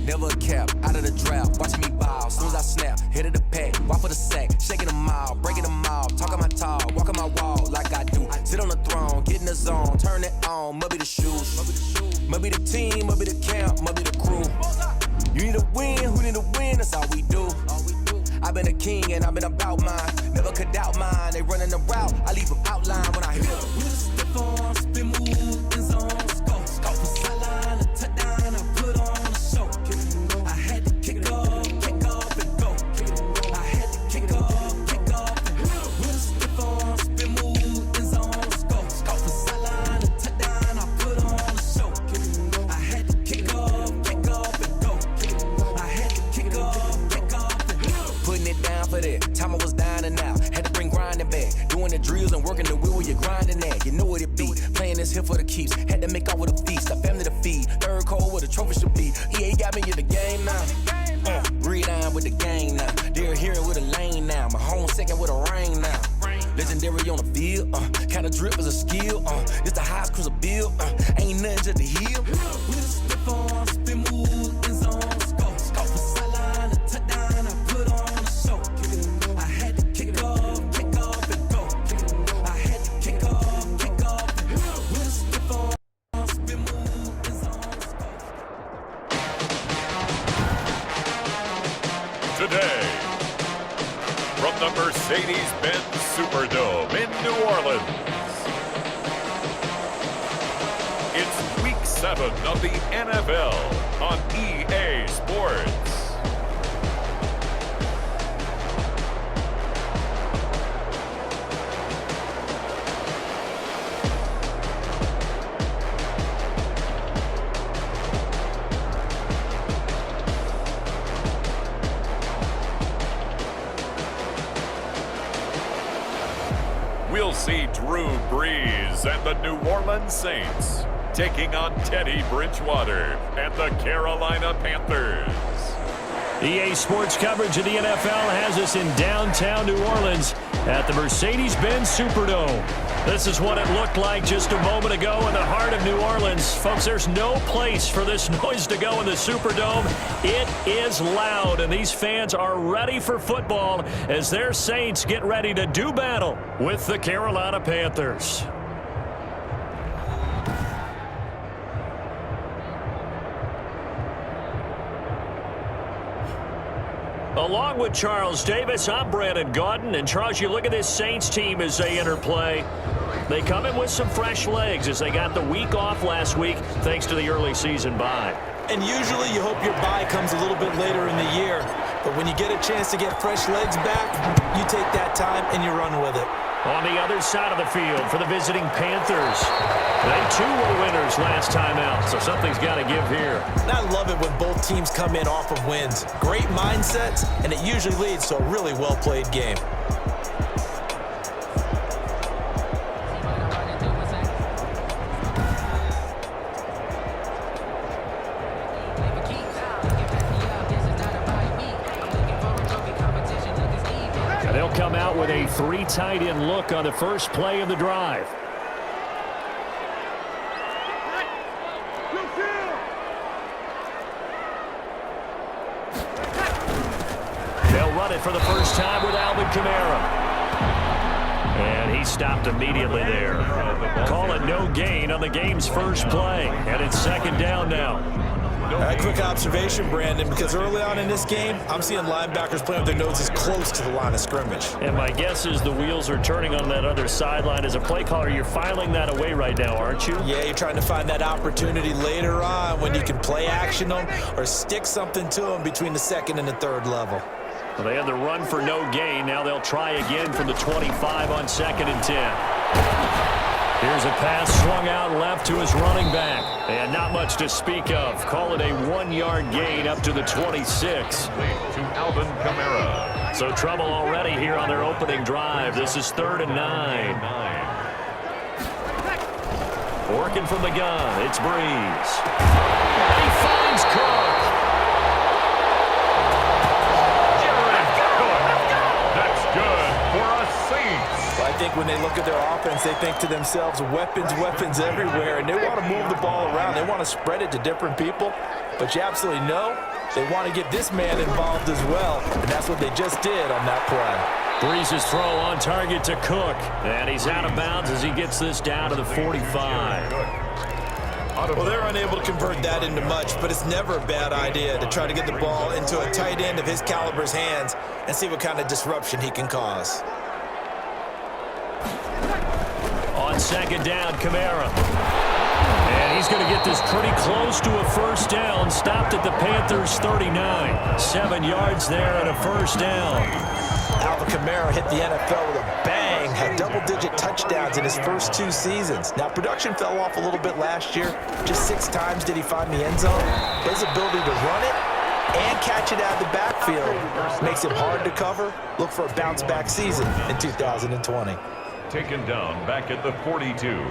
never a cap, out of the draft, watching me ball. Soon as I snap, hit of the pack, walk for the sack, shaking them all, breaking them all, talking my talk, walking my wall like I do. Sit on the throne, get in the zone, turn it on, must be the shoes, must be the team, must be the camp, must be the crew. You need a win, who need a win, that's all we do. I've been a king and I've been about mine, never could doubt mine. They running the route, I leave them outline when I hit them. We just step on, spin, move, in zone, scope from sideline to touchdown, I put on a show. I had to kick off and go. I had to kick off and go. We just step on, spin, move, in zone, scope from sideline to touchdown, I put on a show. I had to kick off and go. I had to kick off and go. Putting it down for that, time I was dying and out. Had to bring grinding back, doing the drills and working the wheel where you're grinding at. You know what it be, playing this here for the keeps. Had to make out with a feast, a family to feed. Third cold where the trophy should be. EA got me in the game now. Read on with the game now. They're hearing with a lane now. My home second with a rain now. Legendary on the field, kinda drip is a skill. It's the highest cruiser bill, ain't nothing just to heal. We just step on, spin, move, in zone, scope from sideline to touchdown, I put on a show. I had to kick off and go. I had to kick off and go. We just step on, spin, move, in zone, scope. Today, from the Mercedes-Benz Superdome in New Orleans, it's Week 7 of the NFL on EA Sports. We'll see Drew Brees and the New Orleans Saints taking on Teddy Bridgewater and the Carolina Panthers. EA Sports coverage of the NFL has us in downtown New Orleans at the Mercedes-Benz Superdome. This is what it looked like just a moment ago in the heart of New Orleans. Folks, there's no place for this noise to go in the Superdome. It is loud, and these fans are ready for football as their Saints get ready to do battle with the Carolina Panthers. Along with Charles Davis, I'm Brandon Gaudin. And Charles, you look at this Saints team as they enter play. They come in with some fresh legs as they got the week off last week thanks to the early season bye. And usually you hope your bye comes a little bit later in the year. But when you get a chance to get fresh legs back, you take that time and you run with it. On the other side of the field for the visiting Panthers. They too were winners last time out, so something's got to give here. And I love it when both teams come in off of wins. Great mindsets, and it usually leads to a really well-played game. They'll come out with a 3 tight end look on the first play of the drive. They'll run it for the first time with Alvin Kamara. And he stopped immediately there. Call it no gain on the game's first play. And it's second down now. A quick observation, Brandon, because early on in this game, I'm seeing linebackers playing with their noses close to the line of scrimmage. And my guess is the wheels are turning on that other sideline. As a play caller, you're filing that away right now, aren't you? Yeah, you're trying to find that opportunity later on when you can play action them or stick something to them between the second and the third level. Well, they had the run for no gain. Now they'll try again from the 25 on 2nd and 10. Here's a pass swung out left to his running back. And not much to speak of. Call it a 1-yard gain up to the 26. To Alvin Kamara. So trouble already here on their opening drive. This is 3rd and 9. Working from the gun, it's Brees. And he finds Cook. That's good for a Saints. I think when they look at their offense, they think to themselves, weapons, weapons everywhere, and they want to move the ball around. They want to spread it to different people, but you absolutely know They want to get this man involved as well, and that's what they just did on that play. Breeze's throw on target to Cook, and he's out of bounds as he gets this down to the 45. Well, they're unable to convert that into much, but it's never a bad idea to try to get the ball into a tight end of his caliber's hands and see what kind of disruption he can cause. On second down, Kamara. And he's going to get this pretty close to a first down. Stopped at the Panthers' 39. 7 yards there and a first down. Alvin Kamara hit the NFL with a bang, had double-digit touchdowns in his first 2 seasons. Now, production fell off a little bit last year. Just 6 times did he find the end zone. His ability to run it and catch it out of the backfield makes him hard to cover. Look for a bounce-back season in 2020. Taken down back at the 42.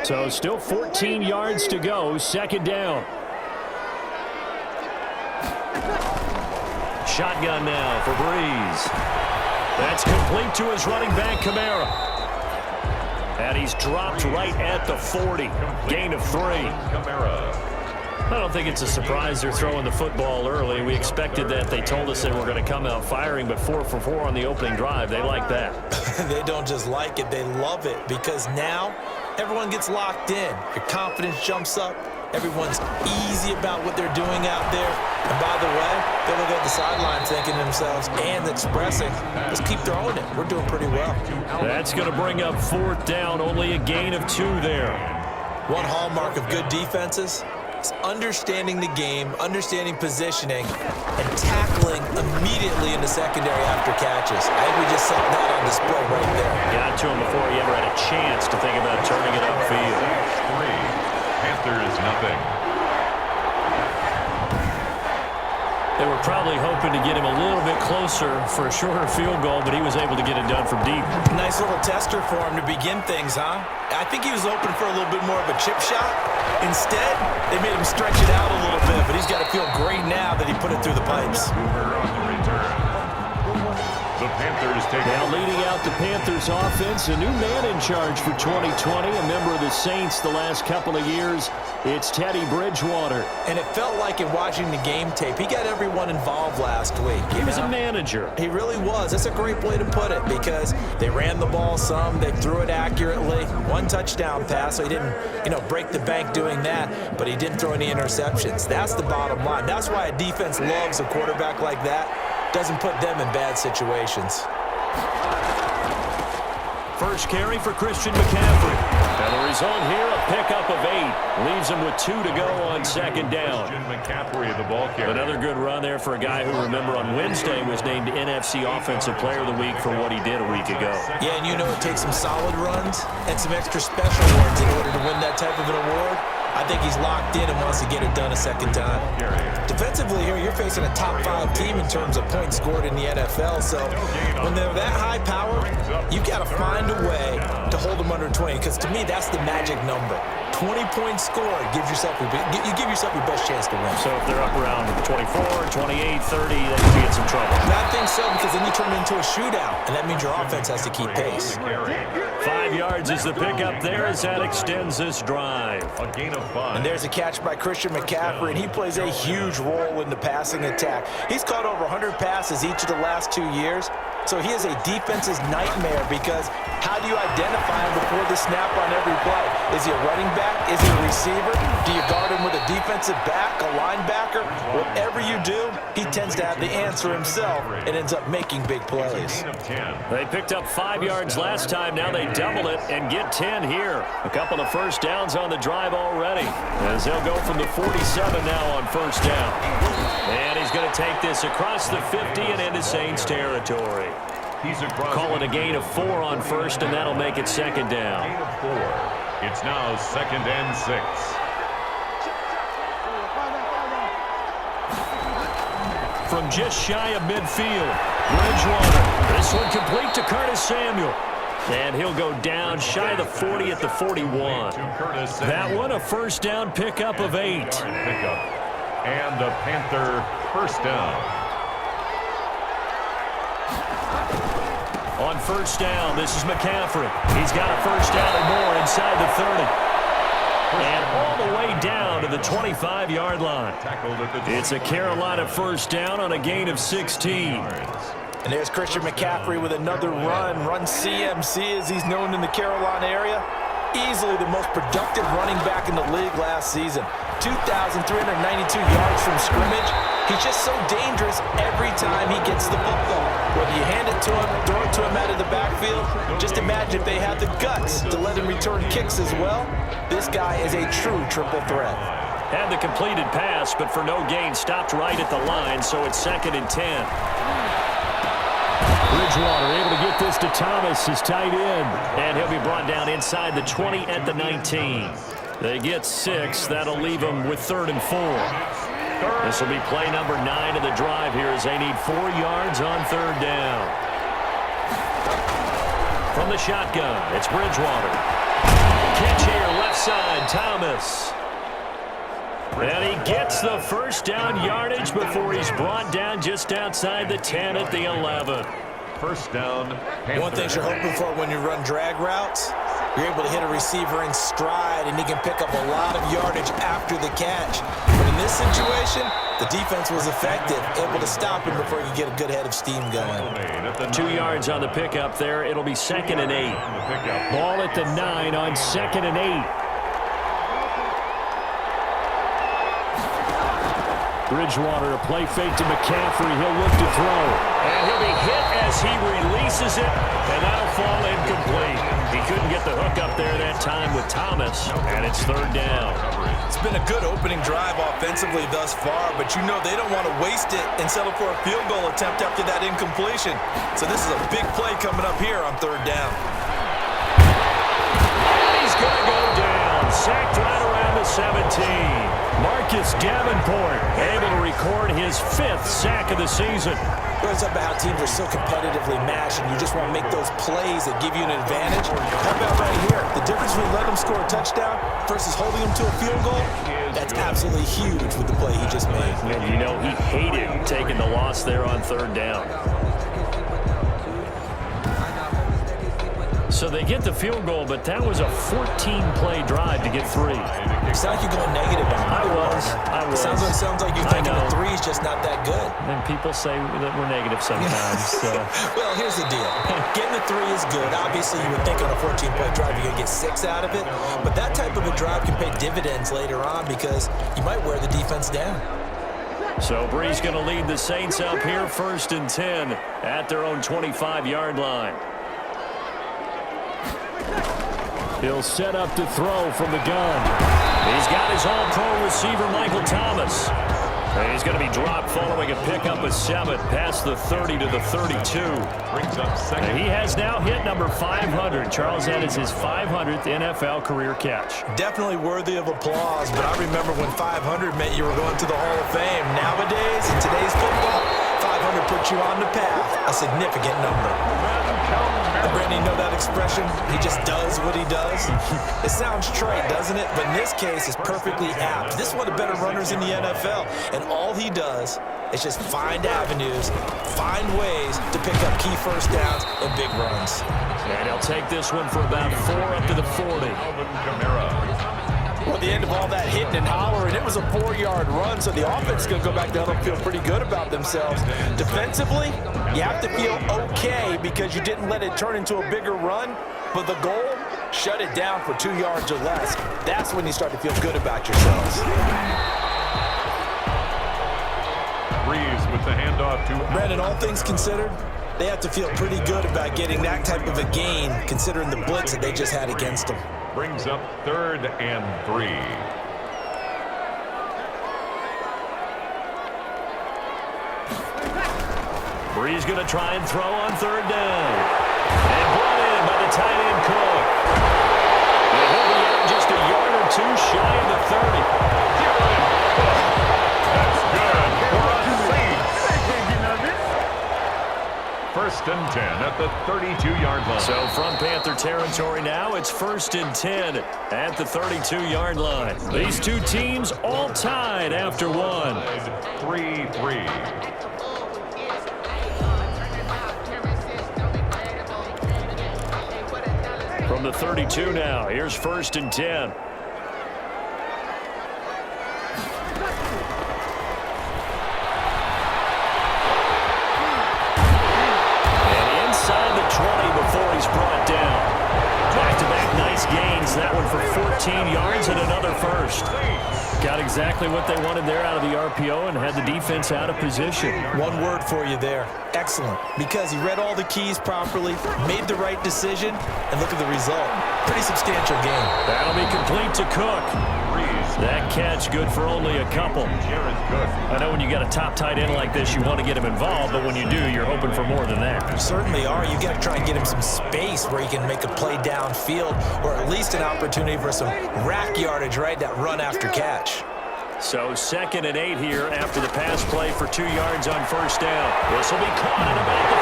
So still 14 yards to go. Second down. Shotgun now for Breeze. That's complete to his running back, Kamara. And he's dropped right at the 40. Gain of 3. Kamara. I don't think it's a surprise they're throwing the football early. We expected that. They told us they were going to come out firing, but 4 for 4 on the opening drive. They like that. They don't just like it, they love it, because now everyone gets locked in. Your confidence jumps up. Everyone's easy about what they're doing out there. And by the way, they look at the sideline thinking to themselves and expressing, let's keep throwing it. We're doing pretty well. That's going to bring up 4th down. Only a gain of 2 there. One hallmark of good defenses is understanding the game, understanding positioning, and tackling immediately in the secondary after catches. I think we just saw that on display right there. Got to him before he ever had a chance to think about turning it upfield. 3. Panthers nothing. They were probably hoping to get him a little bit closer for a shorter field goal, but he was able to get it done from deep. Nice little tester for him to begin things, huh? I think he was hoping for a little bit more of a chip shot. Instead, they made him stretch it out a little bit, but he's got to feel great now that he put it through the pipes. The Panthers take now leading out the Panthers offense, a new man in charge for 2020, a member of the Saints the last couple of years. It's Teddy Bridgewater. And it felt like in watching the game tape, he got everyone involved last week. He was a manager. He really was. That's a great way to put it, because they ran the ball some, they threw it accurately. 1 touchdown pass, so he didn't, break the bank doing that, but he didn't throw any interceptions. That's the bottom line. That's why a defense loves a quarterback like that. Doesn't put them in bad situations. First carry for Christian McCaffrey. And the result here, a pickup of 8. Leaves him with 2 to go on second down. Christian McCaffrey, the ball carrier. Another good run there for a guy who, remember, on Wednesday was named NFC Offensive Player of the Week for what he did a week ago. Yeah, and it takes some solid runs and some extra special ones in order to win that type of an award. I think he's locked in and wants to get it done a second time. Defensively here, you're facing a top 5 team in terms of points scored in the NFL. So when they're that high power, you've got to find a way to hold them under 20. Because to me, that's the magic number. 20 points scored gives yourself you give yourself your best chance to win. So if they're up around 24, 28, 30, they could be in some trouble. I think so, because then you turn it into a shootout, and that means your offense has to keep pace. 5 yards is the pickup there as that extends this drive. A gain of 5. And there's a catch by Christian McCaffrey, and he plays a huge role in the passing attack. He's caught over 100 passes each of the last 2 years. So he is a defense's nightmare, because how do you identify him before the snap on every play? Is he a running back? Is he a receiver? Do you guard him with a defensive back, a linebacker? Whatever you do, he tends to have the answer himself and ends up making big plays. They picked up 5 yards last time. Now they double it and get 10 here. A couple of first downs on the drive already, as they'll go from the 47 now on first down. And he's going to take this across the 50 and into Saints territory. Call it a gain of 4 on first, and that'll make it second down. Gain of 4. It's now 2nd and 6. From just shy of midfield, Bridgewater. This one complete to Curtis Samuel. And he'll go down shy of the 40 at the 41. That one a first down pickup of 8. And a Panther first down. On on first down. This is McCaffrey. He's got a first down or more inside the 30. And all the way down to the 25-yard line. It's a Carolina first down on a gain of 16. And there's Christian McCaffrey with another run CMC as he's known in the Carolina area. Easily the most productive running back in the league last season. 2,392 yards from scrimmage. He's just so dangerous every time he gets the football. Whether you hand it to him, throw it to him out of the backfield, just imagine if they had the guts to let him return kicks as well. This guy is a true triple threat. Had the completed pass, but for no gain, stopped right at the line, so it's 2nd and 10. Bridgewater able to get this to Thomas, his tight end. And he'll be brought down inside the 20 at the 19. They get 6. That'll leave them with 3rd and 4. This will be play number 9 of the drive here as they need 4 yards on 3rd down. From the shotgun, it's Bridgewater. Catch here, left side, Thomas. And he gets the first down yardage before he's brought down just outside the 10 at the 11. First down. One thing you're hoping for when you run drag routes, you're able to hit a receiver in stride, and he can pick up a lot of yardage after the catch. But in this situation, the defense was effective, able to stop him before he could get a good head of steam going. 2 yards on the pickup there. It'll be 2nd and 8. Ball at the 9 on 2nd and 8. Bridgewater, a play fake to McCaffrey. He'll look to throw. And he'll be hit as he releases it, and that'll fall incomplete. He couldn't get the hook up there that time with Thomas, and it's 3rd down. It's been a good opening drive offensively thus far, but you know they don't want to waste it and settle for a field goal attempt after that incompletion. So this is a big play coming up here on 3rd down. And he's going to go down. Sacked right around the 17. Marcus Davenport able to record his 5th sack of the season. It's about how teams are so competitively matched, and you just want to make those plays that give you an advantage. How about right here? The difference between letting them score a touchdown versus holding them to a field goal, that's absolutely huge with the play he just made. And you know he hated taking the loss there on 3rd down. So they get the field goal, but that was a 14-play drive to get 3. It's like you're going negative on it. I was. It sounds like you're thinking the 3 is just not that good. And people say that we're negative sometimes. So. Well, here's the deal. Getting the 3 is good. Obviously, you would think on a 14-play drive you're going to get 6 out of it. But that type of a drive can pay dividends later on because you might wear the defense down. So Brees going to lead the Saints up here 1st and 10 at their own 25-yard line. He'll set up to throw from the gun. He's got his all-pro receiver, Michael Thomas. And he's going to be dropped following a pickup of 7 past the 30 to the 32. Brings up 2nd. And he has now hit number 500. Charles, that is his 500th NFL career catch. Definitely worthy of applause, but I remember when 500 meant you were going to the Hall of Fame. Nowadays, in today's football, 500 puts you on the path, a significant number. And Brandon, you know that expression? He just does what he does. It sounds trite, doesn't it? But in this case, it's perfectly apt. This is one of the better runners in the NFL. And all he does is just find avenues, find ways to pick up key first downs and big runs. And he'll take this one for about 4 up to the 40. Well, at the end of all that hitting and hollering, it was a 4-yard run, so the offense is going to go back down and feel pretty good about themselves. Defensively, you have to feel okay because you didn't let it turn into a bigger run, but the goal, shut it down for 2 yards or less. That's when you start to feel good about yourselves. Brees with the handoff to Brandon, all things considered, they have to feel pretty good about getting that type of a gain considering the blitz that they just had against them. Brings up 3rd and 3. Brees going to try and throw on 3rd down. And brought in by the tight end Cook. And he'll be out just a yard or 2 shy of the 30. That's good for a Saints. 1st and 10 at the 32-yard line. So from Panther territory now, it's 1st and 10 at the 32-yard line. These two teams all tied after 1. 3-3. From the 32 now, here's 1st and 10. And inside the 20 before he's brought down. Back-to-back nice gains. That one for 14 yards and another first. Got exactly what they wanted there out of the RPO and had the defense out of position. One word for you there. Excellent. Because he read all the keys properly, made the right decision, and look at the result. Pretty substantial game. That'll be complete to Cook. That catch good for only a couple. I know when you got a top tight end like this, you want to get him involved, but when you do, you're hoping for more than that. You certainly are. You got to try and get him some space where he can make a play downfield, or at least an opportunity for some rack yardage, right? That run after catch. So 2nd and 8 here after the pass play for 2 yards on 1st down. This will be caught at about the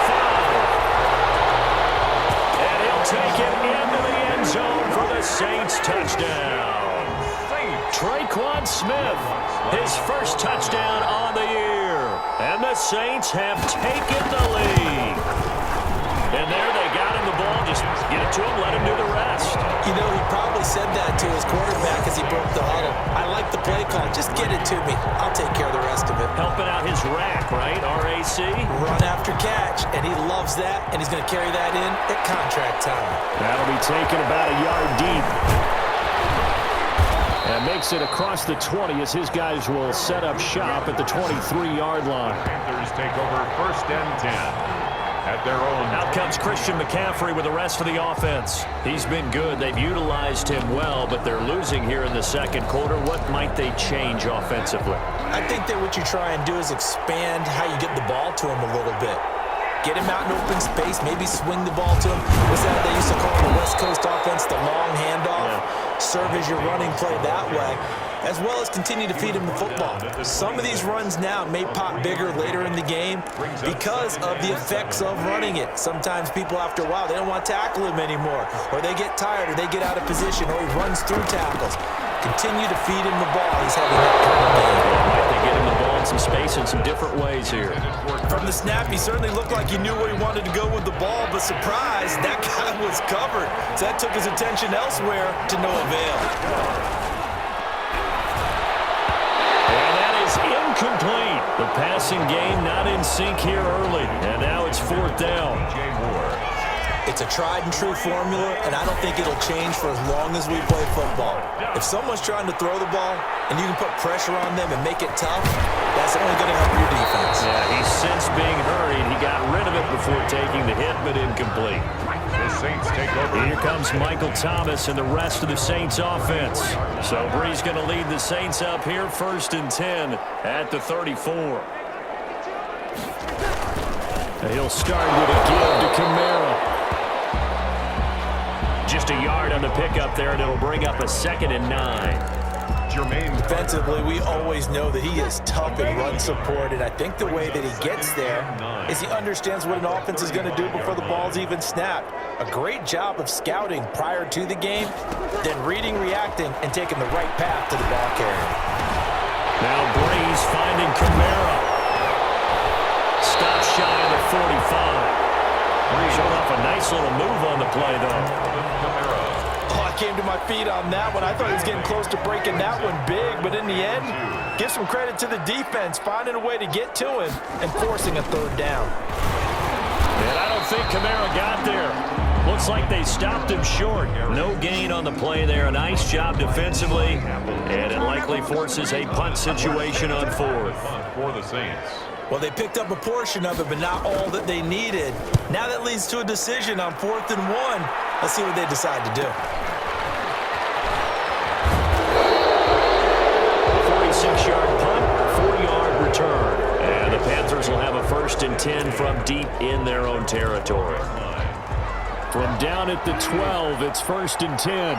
5. And he'll take it into the end zone for the Saints touchdown. Traquan Smith, his first touchdown on the year. And the Saints have taken the lead. And there they got him the ball. Just get it to him, let him do the rest. You know, he probably said that to his quarterback as he broke the huddle. I like the play call. Just get it to me. I'll take care of the rest of it. Helping out his rack, right? RAC. Run after catch, and he loves that, and he's going to carry that in at contract time. That'll be taken about a yard deep. And makes it across the 20 as his guys will set up shop at the 23-yard line. Panthers take over 1st and 10 at their own. Out comes Christian McCaffrey with the rest of the offense. He's been good. They've utilized him well, but they're losing here in the 2nd quarter. What might they change offensively? I think that what you try and do is expand how you get the ball to him a little bit. Get him out in open space, maybe swing the ball to him. What's that they used to call the West Coast offense, the long handoff? Yeah. Serve as your running play that way, as well as continue to feed him the football. Some of these runs now may pop bigger later in the game because of the effects of running it. Sometimes people, after a while, they don't want to tackle him anymore, or they get tired, or they get out of position, or he runs through tackles. Continue to feed him the ball. He's having that kind of game. Might they get him the ball in some space in some different ways here? From the snap, he certainly looked like he knew where he wanted to go with the ball, but surprise, that guy was covered. So that took his attention elsewhere to no avail. And that is incomplete. The passing game not in sync here early. And now it's 4th down. It's a tried-and-true formula, and I don't think it'll change for as long as we play football. If someone's trying to throw the ball and you can put pressure on them and make it tough, that's only going to help your defense. Yeah, he's since being hurried. He got rid of it before taking the hit, but incomplete. The Saints take over. Here comes Michael Thomas and the rest of the Saints offense. So Bree's going to lead the Saints up here 1st and 10 at the 34. He'll start with a give to Kamara. Just a yard on the pickup there, and it'll bring up a 2nd and 9. Defensively, we always know that he is tough in run support, and I think the way that he gets there is he understands what an offense is going to do before the ball's even snapped. A great job of scouting prior to the game, then reading, reacting, and taking the right path to the ball carrier. Now Breeze finding Kamara. Stop shy of the 45. Showing off a nice little move on the play, though. Oh, I came to my feet on that one. I thought he was getting close to breaking that one big, but in the end, give some credit to the defense, finding a way to get to him and forcing a 3rd down. And I don't think Kamara got there. Looks like they stopped him short. No gain on the play there. A nice job defensively, and it likely forces a punt situation on 4th. For the Saints. Well, they picked up a portion of it, but not all that they needed. Now that leads to a decision on 4th and 1. Let's see what they decide to do. 46-yard punt, 4-yard return. And the Panthers will have a 1st and 10 from deep in their own territory. From down at the 12, it's 1st and 10.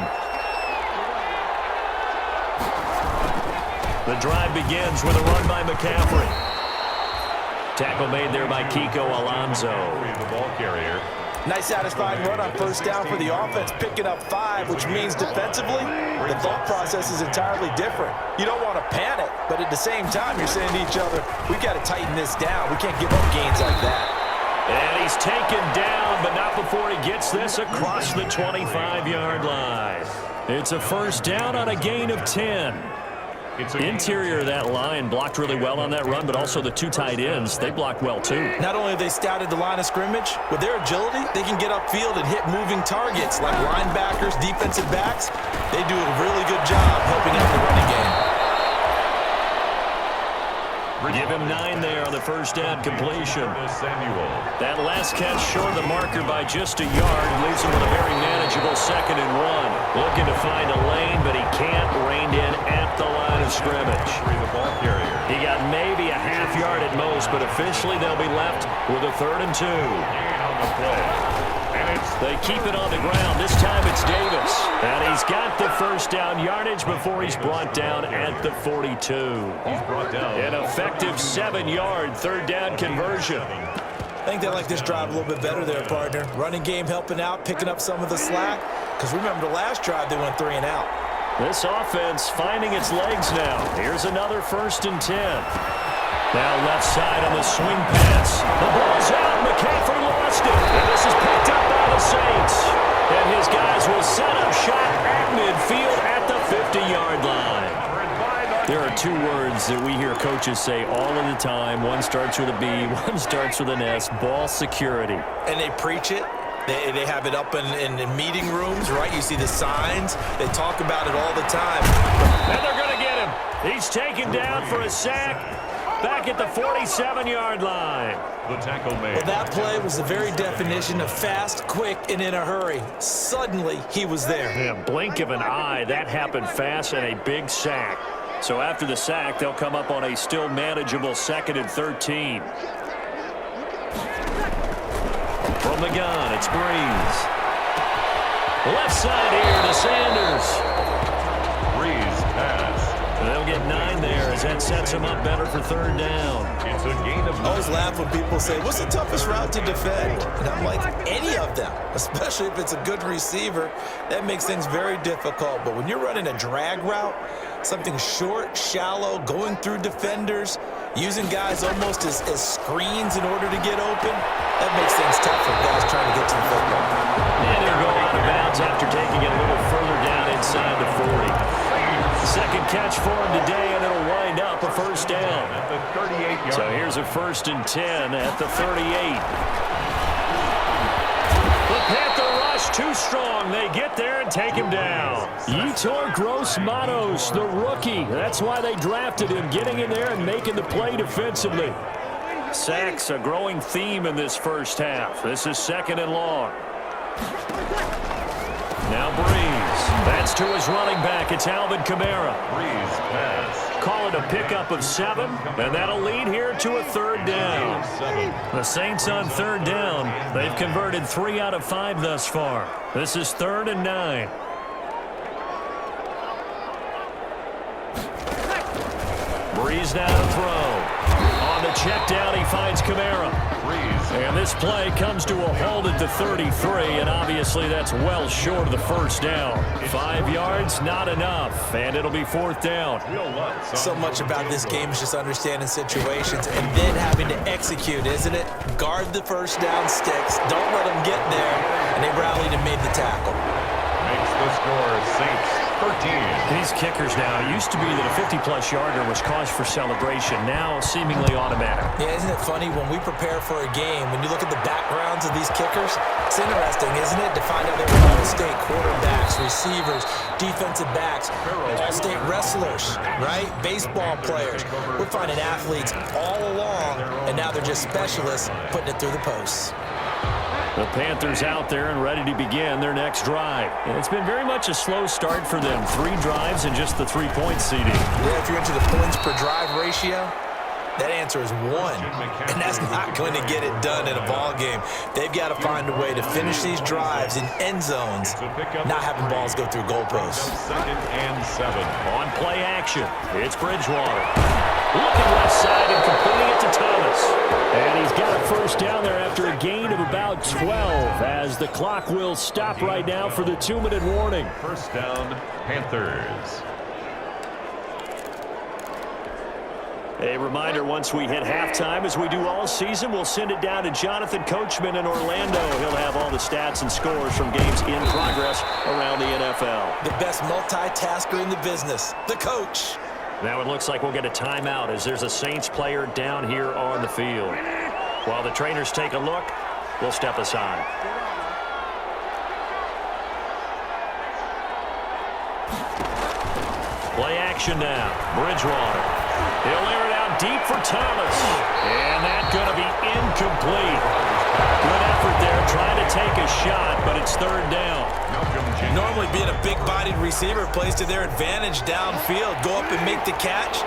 The drive begins with a run by McCaffrey. Tackle made there by Kiko Alonso. The ball carrier. Nice satisfying run on 1st down for the offense, picking up 5, which means defensively, the thought process is entirely different. You don't want to panic, but at the same time, you're saying to each other, we've got to tighten this down. We can't give up gains like that. And he's taken down, but not before he gets this across the 25-yard line. It's a first down on a gain of 10. Interior of that line blocked really well on that run, but also the two tight ends, they blocked well too. Not only have they scouted the line of scrimmage, with their agility, they can get upfield and hit moving targets like linebackers, defensive backs. They do a really good job helping out the running game. Give him 9 there on the first down completion. That last catch short of the marker by just a yard leaves him with a very manageable 2nd and 1. Looking to find a lane, but he can't rein in at the line of scrimmage. He got maybe a half yard at most, but officially they'll be left with a 3rd and 2. They keep it on the ground. This time it's Davis. And he's got the first down yardage before he's brought down at the 42. An effective 7-yard 3rd down conversion. I think they like this drive a little bit better there, partner. Running game helping out, picking up some of the slack. Because remember, the last drive they went 3 and out. This offense finding its legs now. Here's another 1st and 10. Now left side on the swing pass. The ball's out. McCaffrey lost it. And this is picked up by the Saints. And his guys will set up shot at midfield at the 50-yard line. There are 2 words that we hear coaches say all of the time. One starts with a B, one starts with an S. Ball security. And they preach it. They have it up in meeting rooms, right? You see the signs. They talk about it all the time. And they're going to get him. He's taken down for a sack. Back at the 47-yard line. The tackle made. Well, that play was the very definition of fast, quick, and in a hurry. Suddenly, he was there. Yeah, blink of an eye. That happened fast and a big sack. So after the sack, they'll come up on a still manageable 2nd and 13. From the gun, it's Breeze. Left side here to Sanders. Breeze pass. They'll get 9 there as that sets him up better for 3rd down. It's a gain of 9. I always laugh when people say, what's the toughest route to defend? And I'm like, any of them, especially if it's a good receiver. That makes things very difficult. But when you're running a drag route, something short, shallow, going through defenders, using guys almost as screens in order to get open, that makes things tough for guys trying to get to the football. And they'll go out of bounds after taking it a little further down inside the 40. Second catch for him today, and it'll wind up a first down. At the 38-yard. So here's a 1st and 10 at the 38. The Panther rush too strong. They get there and take him down. Yetur Gross-Matos, the rookie. That's why they drafted him, getting in there and making the play defensively. Sacks, a growing theme in this first half. This is 2nd and long. Now Breeze. That's to his running back. It's Alvin Kamara. Breeze pass. Call it a pickup of 7, and that'll lead here to a 3rd down. The Saints on 3rd down. They've converted 3 out of 5 thus far. This is 3rd and 9. Breeze now to throw. On the check down, he finds Kamara. And this play comes to a halt at the 33, and obviously that's well short of the first down. 5 yards, not enough, and it'll be 4th down. So much about this game is just understanding situations and then having to execute, isn't it? Guard the first down sticks. Don't let them get there, and they rallied and made the tackle. Makes the score Saints 13. These kickers now, it used to be that a 50-plus yarder was cause for celebration. Now seemingly automatic. Yeah, isn't it funny when we prepare for a game, when you look at the backgrounds of these kickers, it's interesting, isn't it, to find out they were all-state quarterbacks, receivers, defensive backs, all-state wrestlers, right? Baseball players. We're finding athletes all along, and now they're just specialists putting it through the posts. The Panthers out there and ready to begin their next drive. And it's been very much a slow start for them. 3 drives and just the 3-point seeding. Yeah, if you're into the points per drive ratio, that answer is 1. And that's not going to get it done in a ball game. They've got to find a way to finish these drives in end zones, not having balls go through goalposts. 2nd and 7. On play action, it's Bridgewater. Looking left side and completing it to Thomas. And he's got a first down there after a gain of about 12 as the clock will stop right now for the 2-minute warning. First down, Panthers. A reminder, once we hit halftime, as we do all season, we'll send it down to Jonathan Coachman in Orlando. He'll have all the stats and scores from games in progress around the NFL. The best multitasker in the business, the coach. Now it looks like we'll get a timeout as there's a Saints player down here on the field. While the trainers take a look, we'll step aside. Play action now. Bridgewater. He'll air it out deep for Thomas. And that's going to be incomplete. Good effort there trying to take a shot, but it's third down. Normally being a big-bodied receiver plays to their advantage downfield. Go up and make the catch,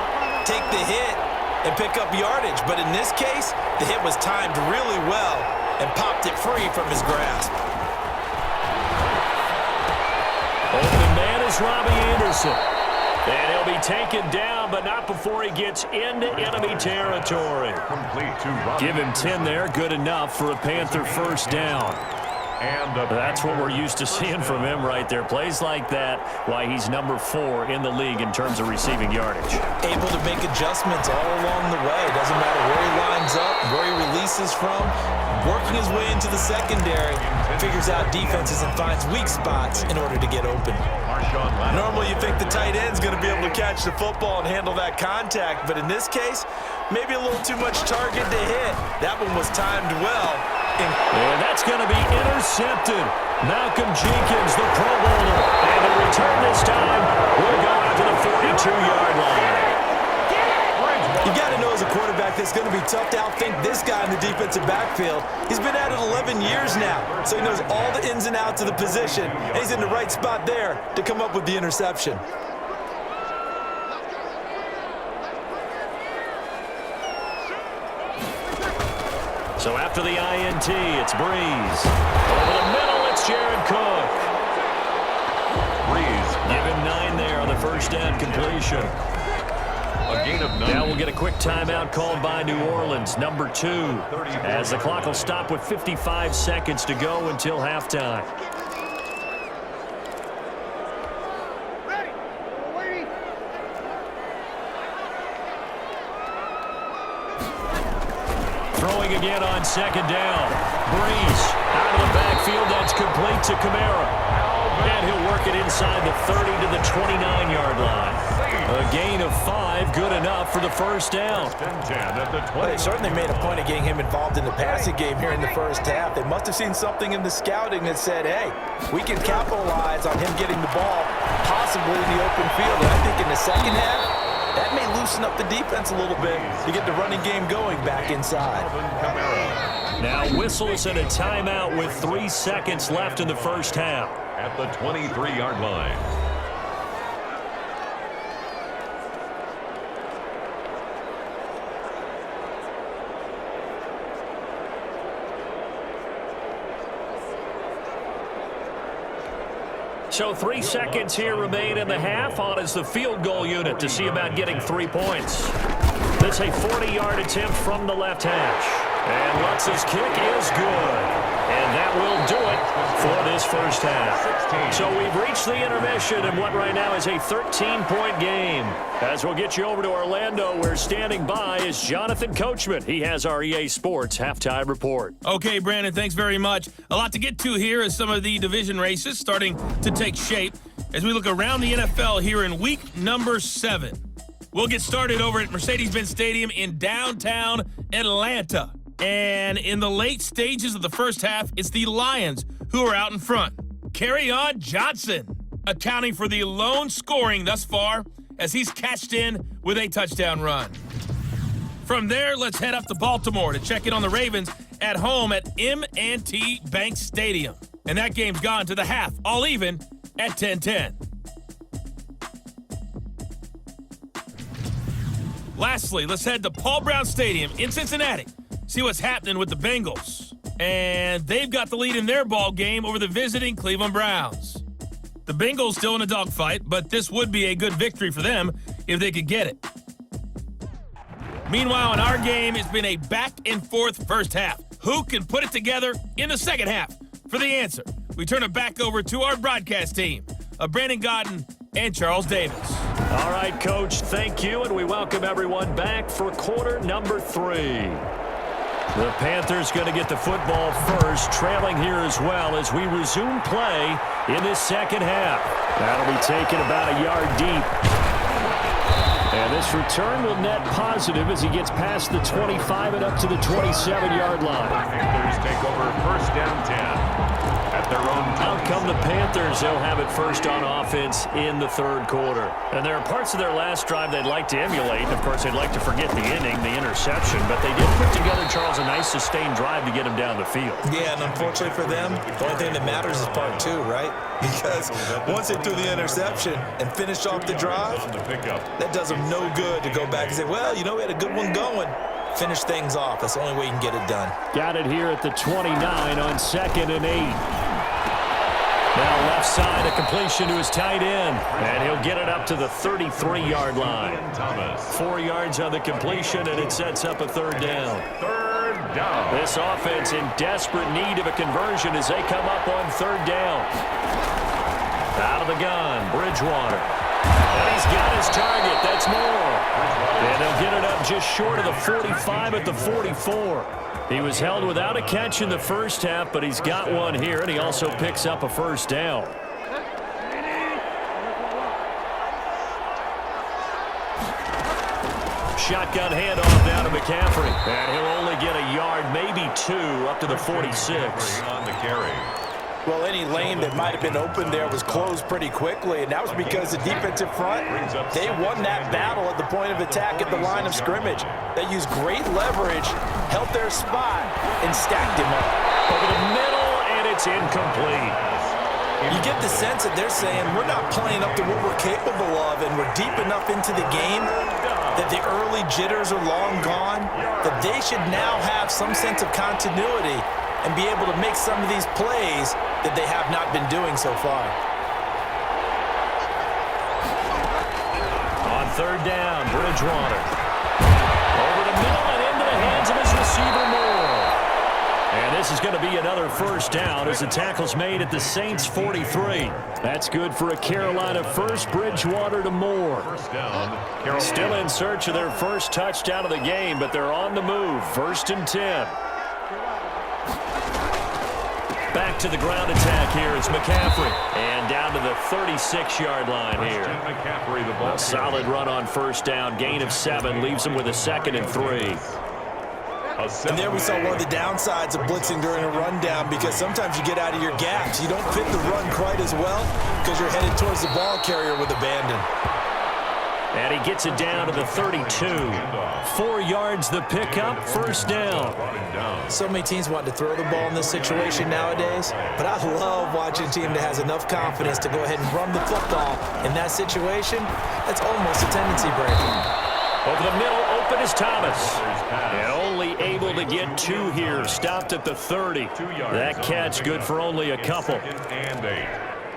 take the hit, and pick up yardage. But in this case, the hit was timed really well and popped it free from his grasp. Open man is Robbie Anderson. And he'll be taken down, but not before he gets into enemy territory. Give him 10 there, good enough for a Panther first down. That's what we're used to seeing from him right there. Plays like that, why he's number 4 in the league in terms of receiving yardage. Able to make adjustments all along the way. Doesn't matter where he lines up, where he releases from. Working his way into the secondary, figures out defenses and finds weak spots in order to get open. Normally you think the tight end's going to be able to catch the football and handle that contact, but in this case, maybe a little too much target to hit. That one was timed well. And that's going to be intercepted. Malcolm Jenkins, the Pro Bowler. And the return this time will go out to the 42-yard line. You got to know as a quarterback that it's going to be tough to outthink this guy in the defensive backfield. He's been at it 11 years now, so he knows all the ins and outs of the position. And he's in the right spot there to come up with the interception. So after the INT, it's Breeze. Over the middle, it's Jared Cook. Breeze. Give him 9 there on the first down completion. A gain of 9. Now we'll get a quick timeout called by New Orleans, number 2, as the clock will stop with 55 seconds to go until halftime. Throwing again on second down. Breeze out of the backfield. That's complete to Kamara. And he'll work it inside the 30 to the 29-yard line. A gain of 5, good enough for the first down. Well, they certainly made a point of getting him involved in the passing game here in the first half. They must have seen something in the scouting that said, hey, we can capitalize on him getting the ball, possibly in the open field. And I think in the second half, that may loosen up the defense a little bit to get the running game going back inside. Now whistles and a timeout with 3 seconds left in the first half. At the 23-yard line. So 3 seconds here remain in the half. On is the field goal unit to see about getting 3 points. This a 40-yard attempt from the left hash. And Lutz's kick is good. And that will do it for this first half. So we've reached the intermission in what right now is a 13-point game. As we'll get you over to Orlando, where standing by is Jonathan Coachman. He has our EA Sports halftime report. Okay, Brandon, thanks very much. A lot to get to here as some of the division races starting to take shape as we look around the NFL here in week number 7. We'll get started over at Mercedes-Benz Stadium in downtown Atlanta. And in the late stages of the first half, it's the Lions who are out in front. Kerryon Johnson accounting for the lone scoring thus far as he's cashed in with a touchdown run. From there, let's head up to Baltimore to check in on the Ravens at home at M&T Bank Stadium. And that game's gone to the half, all even at 10-10. Lastly, let's head to Paul Brown Stadium in Cincinnati. See what's happening with the Bengals. And they've got the lead in their ball game over the visiting Cleveland Browns. The Bengals still in a dogfight, but this would be a good victory for them if they could get it. Meanwhile, in our game, it's been a back-and-forth first half. Who can put it together in the second half? For the answer, we turn it back over to our broadcast team of Brandon Godden and Charles Davis. All right, Coach, thank you, and we welcome everyone back for quarter number 3. The Panthers going to get the football first, trailing here as well as we resume play in this second half. That'll be taken about a yard deep. And this return will net positive as he gets past the 25 and up to the 27-yard line. Panthers take over first down 10. At their own Out come the Panthers. They'll have it first on offense in the third quarter. And there are parts of their last drive they'd like to emulate. And, of course, they'd like to forget the inning, the interception. But they did put together, Charles, a nice sustained drive to get them down the field. Yeah, and unfortunately for them, the only thing that matters is part 2, right? Because once they threw the interception and finished off the drive, that does them no good to go back and say, well, you know, we had a good one going. Finish things off. That's the only way you can get it done. Got it here at the 29 on 2nd and 8. Now left side, a completion to his tight end. And he'll get it up to the 33-yard line. 4 yards on the completion, and it sets up a third down. This offense in desperate need of a conversion as they come up on third down. Out of the gun, Bridgewater. And he's got his target. That's more. And he'll get it up just short of the 45 at the 44. He was held without a catch in the first half, but he's got one here, and he also picks up a first down. Shotgun handoff down to McCaffrey. And he'll only get a yard, maybe 2, up to the 46. On the carry. Well, any lane that might have been open there was closed pretty quickly, and that was because the defensive front, they won that battle at the point of attack at the line of scrimmage. They used great leverage, held their spot, and stacked him up. Over the middle, and it's incomplete. You get the sense that they're saying we're not playing up to what we're capable of, and we're deep enough into the game that the early jitters are long gone, that they should now have some sense of continuity and be able to make some of these plays that they have not been doing so far. On third down, Bridgewater. Over the middle and into the hands of his receiver, Moore. And this is going to be another first down as the tackle's made at the Saints' 43. That's good for a Carolina first. Bridgewater to Moore. First down, Carolina. Still in search of their first touchdown of the game, but they're on the move. 1st and 10. Back to the ground attack here. It's McCaffrey. And down to the 36-yard line here. McCaffrey, the ball. A solid run on first down. Gain of 7 leaves him with a 2nd and 3. And there we saw one of the downsides of blitzing during a rundown, because sometimes you get out of your gaps. You don't fit the run quite as well because you're headed towards the ball carrier with abandon. And he gets it down to the 32. 4 yards the pickup, first down. So many teams want to throw the ball in this situation nowadays, but I love watching a team that has enough confidence to go ahead and run the football in that situation. That's almost a tendency breaker. Over the middle, open is Thomas. And only able to get 2 here, stopped at the 30. That catch good for only a couple.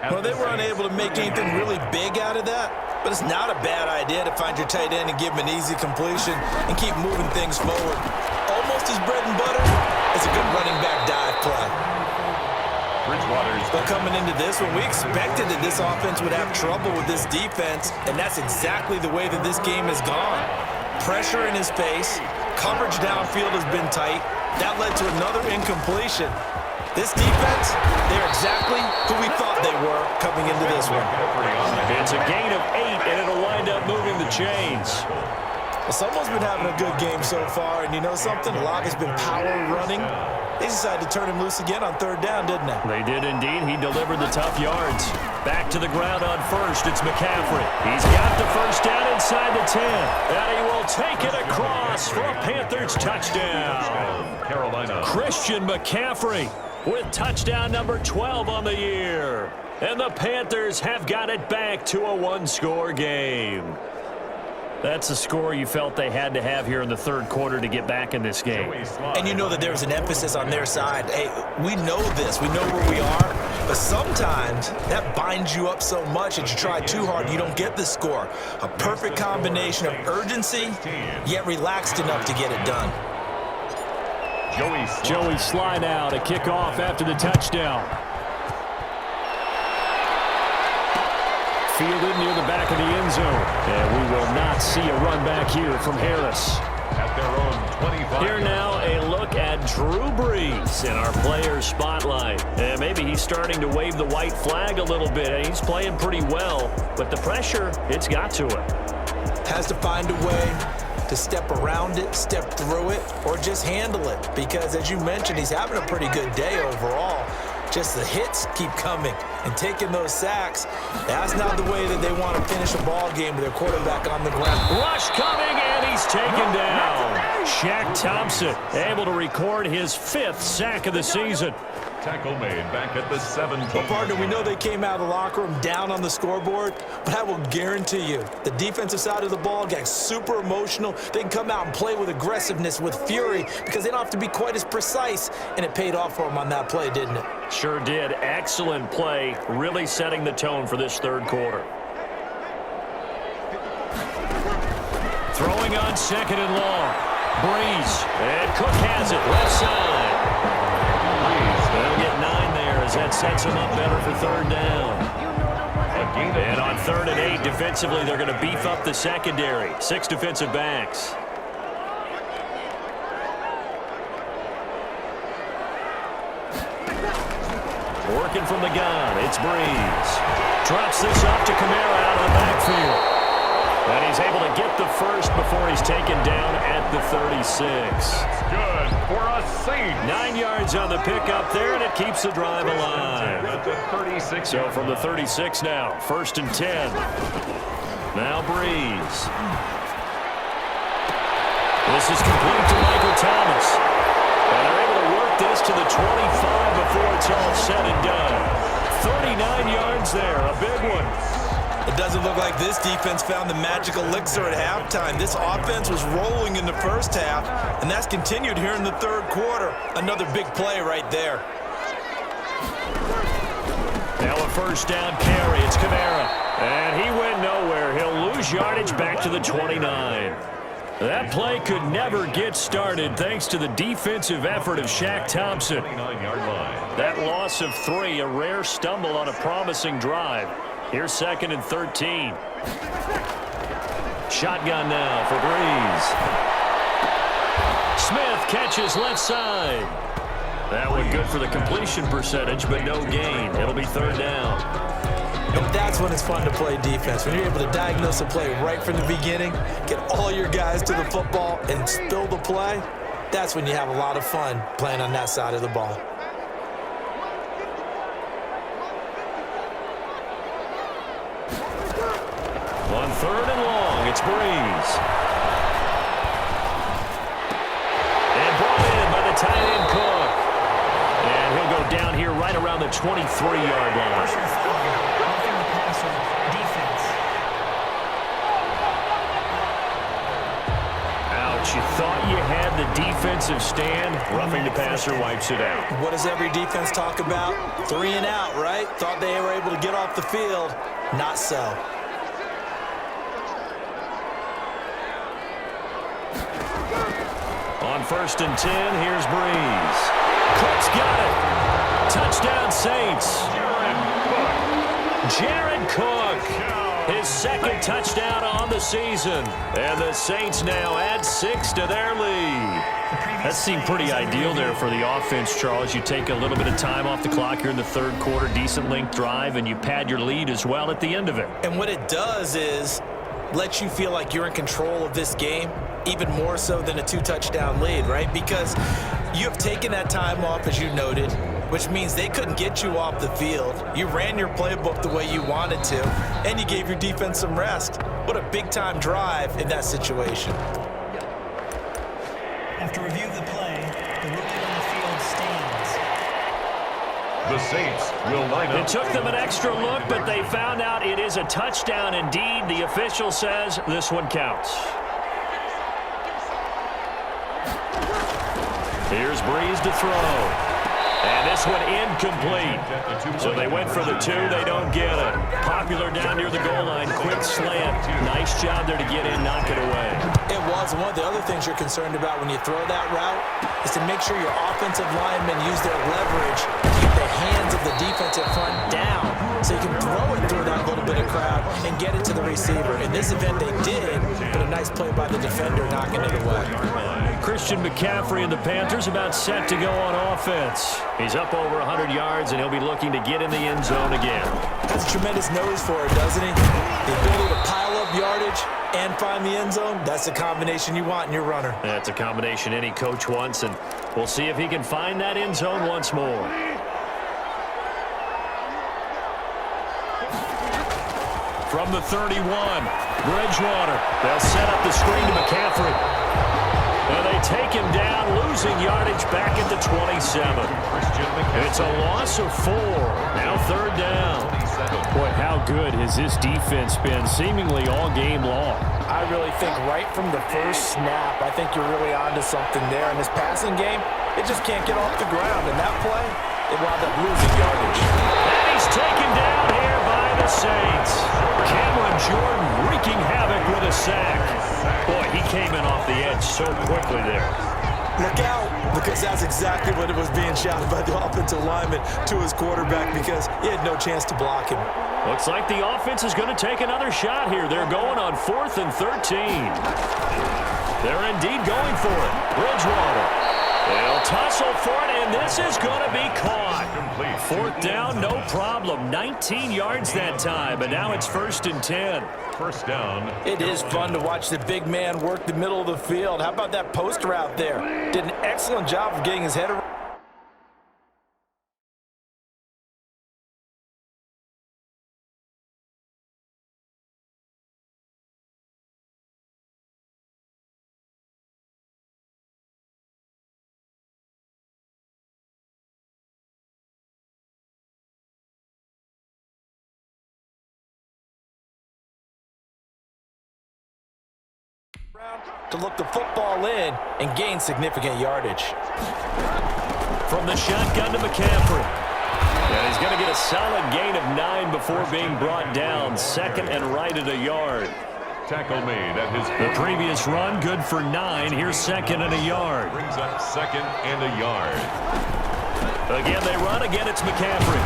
Well, they were unable to make anything really big out of that, but it's not a bad idea to find your tight end and give him an easy completion and keep moving things forward. Almost as bread and butter as a good running back dive play. But coming into this one, we expected that this offense would have trouble with this defense, and that's exactly the way that this game has gone. Pressure in his face, coverage downfield has been tight. That led to another incompletion. This defense, they're exactly who we thought they were coming into this one. It's a gain of 8, and it'll wind up moving the chains. Well, someone's been having a good game so far, and you know something? A lot has been power running. They decided to turn him loose again on third down, didn't they? They did indeed. He delivered the tough yards. Back to the ground on first. It's McCaffrey. He's got the first down inside the 10. And he will take it across for a Panthers touchdown. Carolina. Christian McCaffrey with touchdown number 12 on the year. And the Panthers have got it back to a 1-score game. That's a score you felt they had to have here in the third quarter to get back in this game. And you know that there was an emphasis on their side. Hey, we know this. We know where we are. But sometimes that binds you up so much that you try too hard and you don't get the score. A perfect combination of urgency, yet relaxed enough to get it done. Joey slide out, a kickoff after the touchdown. fielded near the back of the end zone. And we will not see a run back here from Harris. At their own 25. Here now, a look at Drew Brees in our player spotlight. And maybe he's starting to wave the white flag a little bit. He's playing pretty well, but the pressure, it's got to him. Has to find a way to step around it, step through it, or just handle it. Because as you mentioned, he's having a pretty good day overall. Just the hits keep coming and taking those sacks. That's not the way that they want to finish a ball game with their quarterback on the ground. Rush coming, and he's taken down. Shaq Thompson able to record his 5th sack of the season. Tackle made back at the 17. Well, partner, we know they came out of the locker room down on the scoreboard, but I will guarantee you the defensive side of the ball gets super emotional. They can come out and play with aggressiveness, with fury, because they don't have to be quite as precise, and it paid off for them on that play, didn't it? Sure did. Excellent play, really setting the tone for this third quarter. Throwing on 2nd and long. Brees, and Cook has it, left side. They'll get 9 there as that sets him up better for 3rd down. And on 3rd and 8, defensively, they're going to beef up the secondary. 6 defensive backs. Working from the gun, it's Brees. Drops this off to Kamara out of the backfield. And he's able to get the first before he's taken down at the 36. That's good for a Saint. 9 yards on the pickup there, and it keeps the drive alive. At the 36. So from the 36 now, 1st and 10. Now Brees. This is complete to Michael Thomas. And they're able to work this to the 25 before it's all said and done. 39 yards there, a big one. It doesn't look like this defense found the magic elixir at halftime. This offense was rolling in the first half, and that's continued here in the third quarter. Another big play right there. Now a 1st down carry. It's Kamara. And he went nowhere. He'll lose yardage back to the 29. That play could never get started thanks to the defensive effort of Shaq Thompson. 29-yard line. That loss of 3, a rare stumble on a promising drive. Here's 2nd and 13. Shotgun now for Brees. Smith catches left side. That one good for the completion percentage, but no gain. It'll be 3rd down. And that's when it's fun to play defense. When you're able to diagnose a play right from the beginning, get all your guys to the football, and spill the play, that's when you have a lot of fun playing on that side of the ball. On 3rd and long, it's Brees. And brought in by the tight end Cook. And he'll go down here right around the 23-yard line. Ouch, you thought you had the defensive stand. Roughing the passer wipes it out. What does every defense talk about? 3 and out, right? Thought they were able to get off the field. Not so. On 1st and 10, here's Brees. Cook's got it. Touchdown Saints. Jared Cook. His 2nd touchdown on the season. And the Saints now add 6 to their lead. That seemed pretty ideal there for the offense, Charles. You take a little bit of time off the clock here in the third quarter, decent length drive, and you pad your lead as well at the end of it. And what it does is let you feel like you're in control of this game, even more so than a 2-touchdown lead, right? Because you have taken that time off, as you noted, which means they couldn't get you off the field. You ran your playbook the way you wanted to, and you gave your defense some rest. What a big-time drive in that situation. After review of the play, the rookie on the field stands. The Saints will line up. It took them an extra look, but they found out it is a touchdown indeed. The official says this one counts. Here's Brees to throw. And this one incomplete. So they went for the 2. They don't get it. Popular down near the goal line. Quick slant. Nice job there to get in, knock it away. It was. One of the other things you're concerned about when you throw that route is to make sure your offensive linemen use their leverage to keep the hands of the defensive front down so you can throw it through that little bit of the crowd and get it to the receiver. In this event, they did, but a nice play by the defender knocking it away. Christian McCaffrey and the Panthers about set to go on offense. He's up over 100 yards, and he'll be looking to get in the end zone again. Has a tremendous nose for it, doesn't he? The ability to pile up yardage and find the end zone, that's the combination you want in your runner. That's a combination any coach wants, and we'll see if he can find that end zone once more. From the 31, Bridgewater. They'll set up the screen to McCaffrey. And they take him down, losing yardage back at the 27. It's a loss of 4. Now third down. Boy, how good has this defense been seemingly all game long? I really think right from the first snap, I think you're really onto something there. In this passing game, it just can't get off the ground. And that play, it wound up losing yardage. And he's taken down here by the Saints. Cameron Jordan wreaking havoc with a sack. Boy, he came in off the edge so quickly there. Look out, because that's exactly what it was being shouted by the offensive lineman to his quarterback because he had no chance to block him. Looks like the offense is going to take another shot here. They're going on 4th and 13. They're indeed going for it. Bridgewater. They'll tussle for it, and this is going to be caught. 4th down, no problem. 19 yards that time, but now it's 1st and 10. First down. It is fun to watch the big man work the middle of the field. How about that post route there? Did an excellent job of getting his head around. To look the football in and gain significant yardage. From the shotgun to McCaffrey. And he's going to get a solid gain of 9 before being brought down. 2nd and right at a yard. Tackle made at his The previous run, good for 9. Here's 2nd and a yard. brings up 2nd and a yard. Again, they run. Again, it's McCaffrey.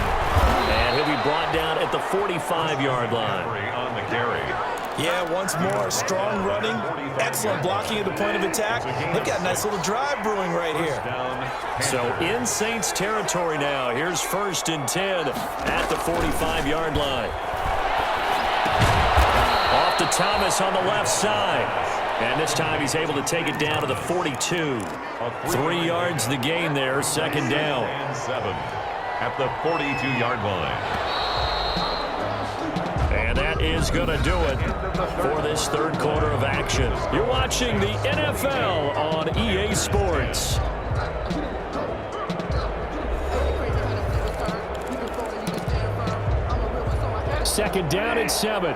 And he'll be brought down at the 45-yard line. On the carry. Yeah, once more, strong running, excellent blocking at the point of attack. Look at a nice little drive brewing right here. So in Saints territory now. Here's 1st and 10 at the 45-yard line. Off to Thomas on the left side. And this time he's able to take it down to the 42. 3 yards the gain there, 2nd down. And 7 at the 42-yard line. And that is going to do it for this 3rd quarter of action. You're watching the NFL on EA Sports. Second down and 7.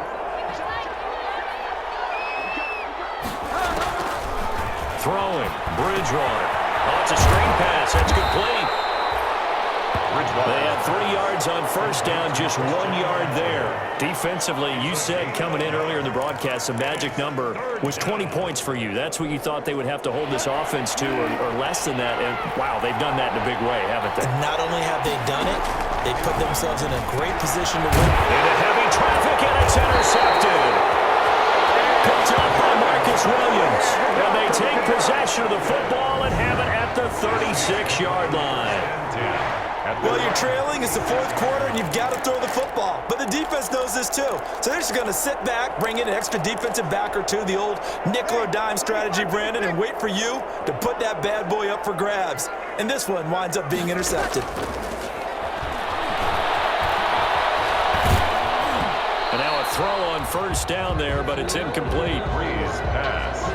Throwing, Bridgewater. Oh, it's a screen pass. That's complete. They had 3 yards on 1st down, just 1 yard there. Defensively, you said coming in earlier in the broadcast, the magic number was 20 points for you. That's what you thought they would have to hold this offense to, or less than that. And, wow, they've done that in a big way, haven't they? And not only have they done it, they put themselves in a great position to win. Into heavy traffic, and it's intercepted. Picked up by Marcus Williams. And they take possession of the football and have it at the 36-yard line. Well, you're trailing. It's the 4th quarter, and you've got to throw the football. But the defense knows this, too. So they're just going to sit back, bring in an extra defensive back or two, the old nickel or dime strategy, Brandon, and wait for you to put that bad boy up for grabs. And this one winds up being intercepted. And now a throw on 1st down there, but it's incomplete. Breeze pass.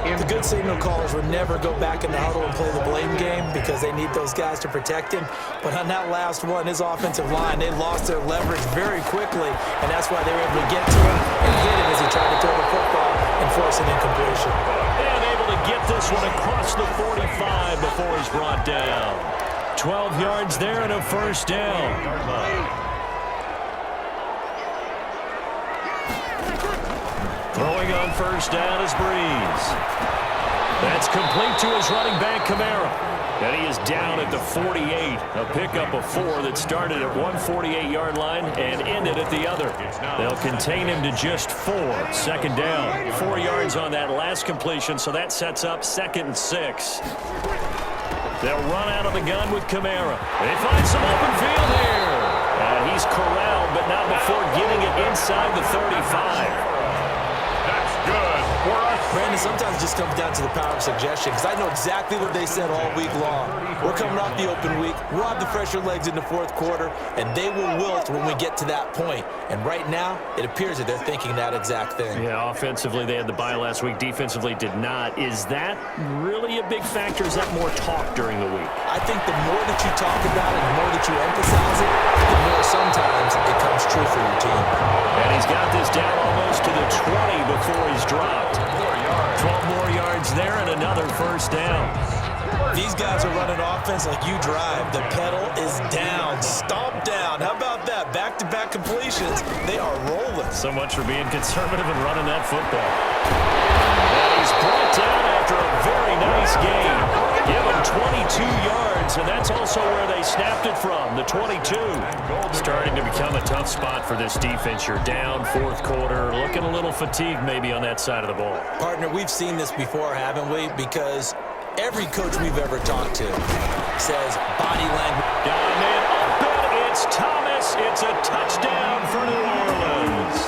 The good signal callers would never go back in the huddle and play the blame game because they need those guys to protect him. But on that last one, his offensive line, they lost their leverage very quickly, and that's why they were able to get to him and hit him as he tried to throw the football and force an incompletion. And able to get this one across the 45 before he's brought down. 12 yards there and a 1st down. Throwing on 1st down is Breeze. That's complete to his running back, Kamara. And he is down at the 48. A pickup of 4 that started at one 48-yard line and ended at the other. They'll contain him to just 4. Second down. 4 yards on that last completion, so that sets up 2nd and 6. They'll run out of the gun with Kamara. They find some open field here. And he's corralled, but not before getting it inside the 35. That's good for us. Brandon, sometimes it just comes down to the power of suggestion, because I know exactly what they said all week long. We're coming off the open week. We'll have the fresher legs in the fourth quarter, and they will wilt when we get to that point. And right now, it appears that they're thinking that exact thing. Yeah, offensively, they had the bye last week. Defensively, did not. Is that really a big factor? Is that more talk during the week? I think the more that you talk about it, the more that you emphasize it, the more sometimes it comes true for your team. And he's got this down almost to the 20 before he's dropped. 12 more yards there and another first down. These guys are running offense like you drive. The pedal is down, stomp down. How about that? Back-to-back completions. They are rolling. So much for being conservative and running that football. And he's brought down after a very nice game. Give him 22 yards, and that's also where they snapped it from, the 22. Starting to become a tough spot for this defense. You're down fourth quarter, looking a little fatigued maybe on that side of the ball. Partner, we've seen this before, haven't we? Because every coach we've ever talked to says body language. Man, open, it's Thomas. It's a touchdown for New Orleans.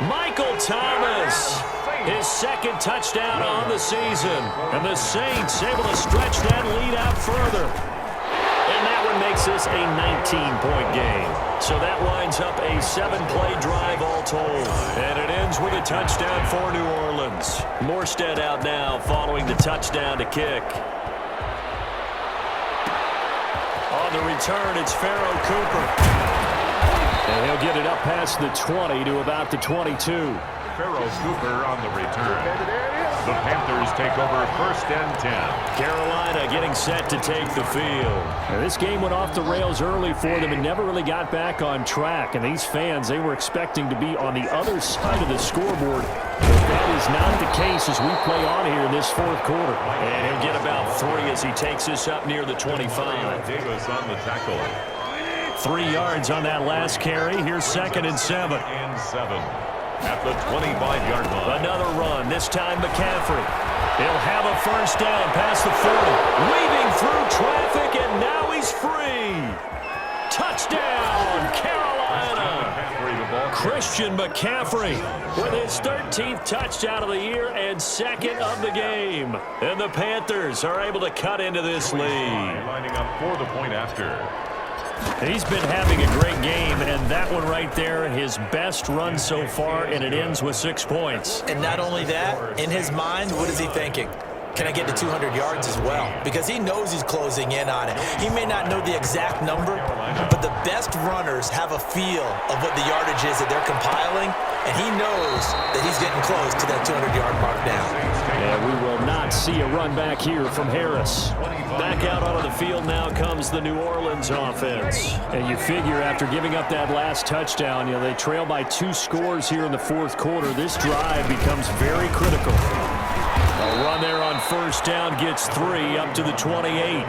Michael Thomas, his 2nd touchdown on the season. And the Saints able to stretch that lead out further. And that one makes this a 19-point game. So that winds up a 7-play drive all told. And it ends with a touchdown for New Orleans. Morstead out now following the touchdown to kick. On the return, it's Pharaoh Cooper. And he'll get it up past the 20 to about the 22. Pharaoh Cooper on the return. The Panthers take over 1st and 10. Carolina getting set to take the field. Now, this game went off the rails early for them and never really got back on track. And these fans, they were expecting to be on the other side of the scoreboard. But that is not the case as we play on here in this fourth quarter. And he'll get about 3 as he takes this up near the 25. Davis on the tackle. 3 yards on that last carry. Here's 2nd and 7. And 7. At the 25-yard line. Another run, this time McCaffrey. He'll have a first down past the 40. Weaving through traffic, and now he's free. Touchdown, Carolina. Christian McCaffrey with his 13th touchdown of the year and 2nd of the game. And the Panthers are able to cut into this lead. Lining up for the point after. He's been having a great game, and that one right there, his best run so far, and it ends with 6 points. And not only that, in his mind, what is he thinking? Can I get to 200 yards as well? Because he knows he's closing in on it. He may not know the exact number, but the best runners have a feel of what the yardage is that they're compiling, and he knows that he's getting close to that 200-yard mark now. Yeah, we will not see a run back here from Harris. Back out onto the field now comes the New Orleans offense. And you figure after giving up that last touchdown, they trail by 2 scores here in the fourth quarter. This drive becomes very critical. A run there on first down gets 3 up to the 28.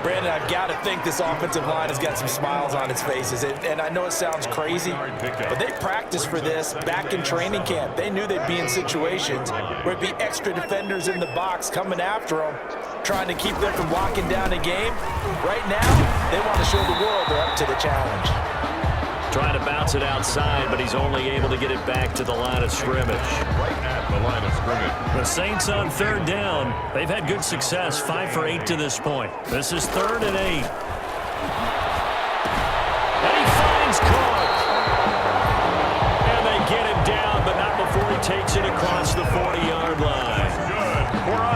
Brandon, I've got to think this offensive line has got some smiles on its faces. And I know it sounds crazy, but they practiced for this back in training camp. They knew they'd be in situations where it'd be extra defenders in the box coming after them, trying to keep them from locking down a game. Right now, they want to show the world they're up to the challenge. Trying to bounce it outside, but he's only able to get it back to the line of scrimmage. Right at the line of scrimmage. The Saints on 3rd down. They've had good success, 5 for 8 to this point. This is 3rd and 8. And he finds Clark. And they get him down, but not before he takes it across the 40-yard line.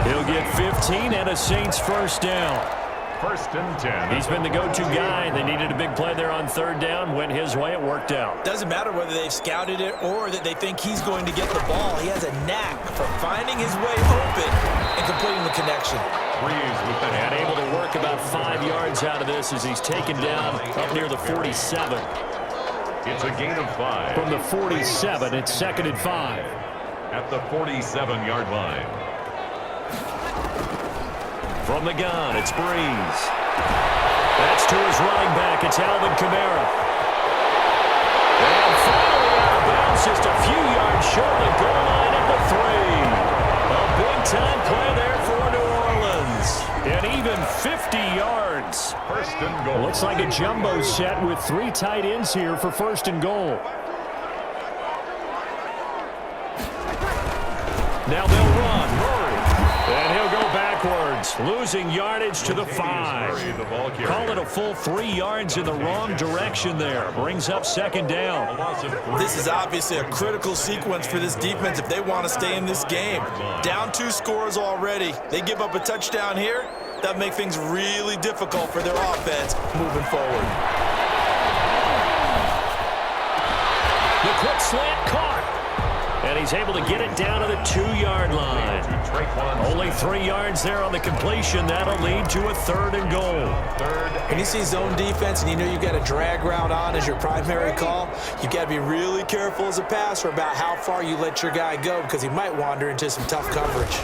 He'll get 15 and a Saints first down. 1st and 10. He's been the go-to guy. They needed a big play there on 3rd down. Went his way. It worked out. Doesn't matter whether they've scouted it or that they think he's going to get the ball. He has a knack for finding his way open and completing the connection. And able to work about 5 yards out of this as he's taken down up near the 47. It's a gain of 5. From the 47, it's 2nd and 5. At the 47-yard line. From the gun, it's Breeze. That's to his running back. It's Alvin Kamara. And finally out of bounds, just a few yards short of the goal line at the 3. A big-time play there for New Orleans. And even 50 yards. First and goal. Looks like a jumbo set with 3 tight ends here for first and goal. Now they'll run. Murray. And he'll go backwards, losing yardage to the 5. Call it a full 3 yards in the wrong direction there. Brings up second down. This is obviously a critical sequence for this defense if they want to stay in this game. Down 2 scores already. They give up a touchdown here. That makes things really difficult for their offense moving forward. The quick slant caught. And he's able to get it down to the 2-yard line. Only 3 yards there on the completion. That'll lead to a 3rd and goal. When you see zone defense and you know you've got a drag route on as your primary call, you've got to be really careful as a passer about how far you let your guy go because he might wander into some tough coverage.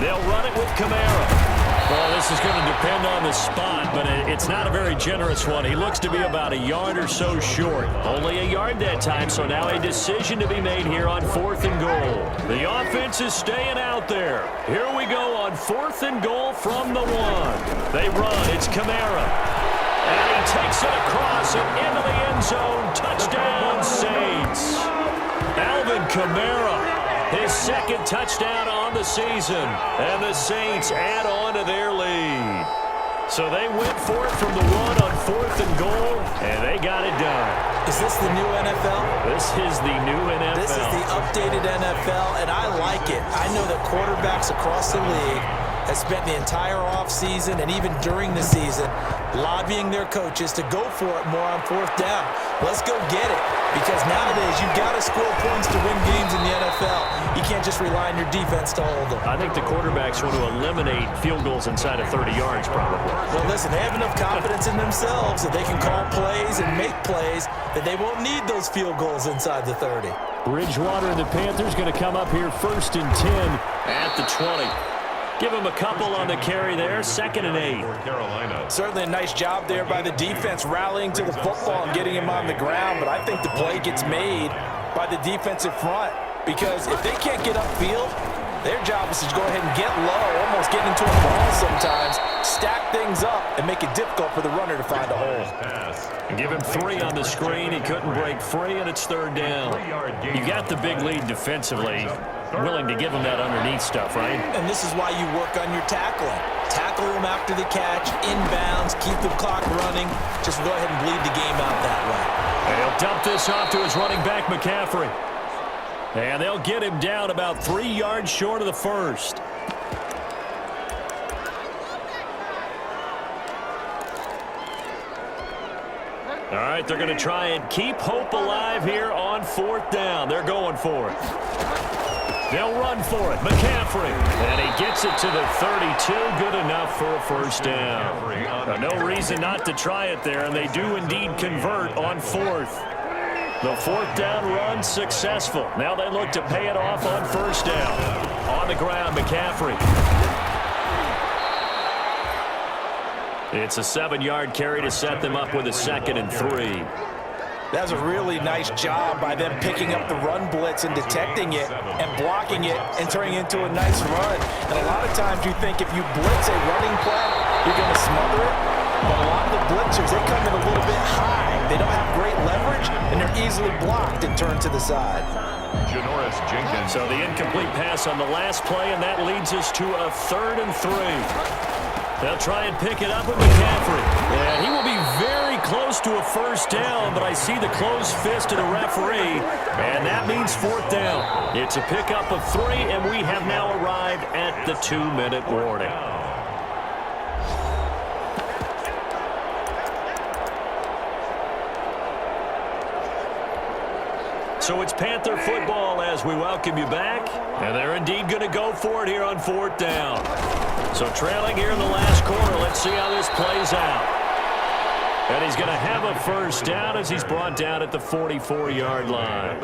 They'll run it with Kamara. Well, this is going to depend on the spot, but it's not a very generous one. He looks to be about a yard or so short. Only a yard that time, so now a decision to be made here on 4th and goal. The offense is staying out there. Here we go on 4th and goal from the 1. They run. It's Kamara. And he takes it across and into the end zone. Touchdown, Saints. Alvin Kamara. His 2nd touchdown on the season, and the Saints add on to their lead. So they went for it from the 1 on 4th and goal, and they got it done. Is this the new NFL? This is the new NFL. This is the updated NFL, and I like it. I know that quarterbacks across the league have spent the entire offseason and even during the season lobbying their coaches to go for it more on 4th down. Let's go get it. Because nowadays, you've got to score points to win games in the NFL. You can't just rely on your defense to hold them. I think the quarterbacks want to eliminate field goals inside of 30 yards, probably. Well, listen, they have enough confidence in themselves that they can call plays and make plays that they won't need those field goals inside the 30. Bridgewater and the Panthers going to come up here 1st and 10 at the 20. Give him a couple on the carry there, 2nd and 8. Certainly a nice job there by the defense rallying to the football and getting him on the ground, but I think the play gets made by the defensive front because if they can't get upfield, their job is to go ahead and get low, almost get into a ball sometimes, stack things up, and make it difficult for the runner to find a hole. Give him 3 on the screen. He couldn't break free, and it's 3rd down. You got the big lead defensively. Willing to give him that underneath stuff, right? And this is why you work on your tackling. Tackle them after the catch, inbounds, keep the clock running. Just go ahead and bleed the game out that way. And he'll dump this off to his running back, McCaffrey. And they'll get him down about 3 yards short of the 1st. All right, they're going to try and keep hope alive here on 4th down. They're going for it. They'll run for it. McCaffrey. And he gets it to the 32. Good enough for a 1st down. No reason not to try it there, and they do indeed convert on 4th. The 4th down run successful. Now they look to pay it off on 1st down. On the ground, McCaffrey. It's a 7-yard carry to set them up with a 2nd and 3. That's a really nice job by them picking up the run blitz and detecting it and blocking it and turning it into a nice run. And a lot of times you think if you blitz a running play, you're going to smother it. But a lot of the blitzers, they come in a little bit high. They don't have great leverage, and they're easily blocked and turned to the side. Janoris Jenkins. So the incomplete pass on the last play, and that leads us to a 3rd and 3. They'll try and pick it up with McCaffrey. And he will be very close to a 1st down, but I see the closed fist of the referee, and that means 4th down. It's a pickup of 3, and we have now arrived at the 2-minute warning. So it's Panther football as we welcome you back. And they're indeed going to go for it here on 4th down. So trailing here in the last quarter, let's see how this plays out. And he's going to have a first down as he's brought down at the 44-yard line.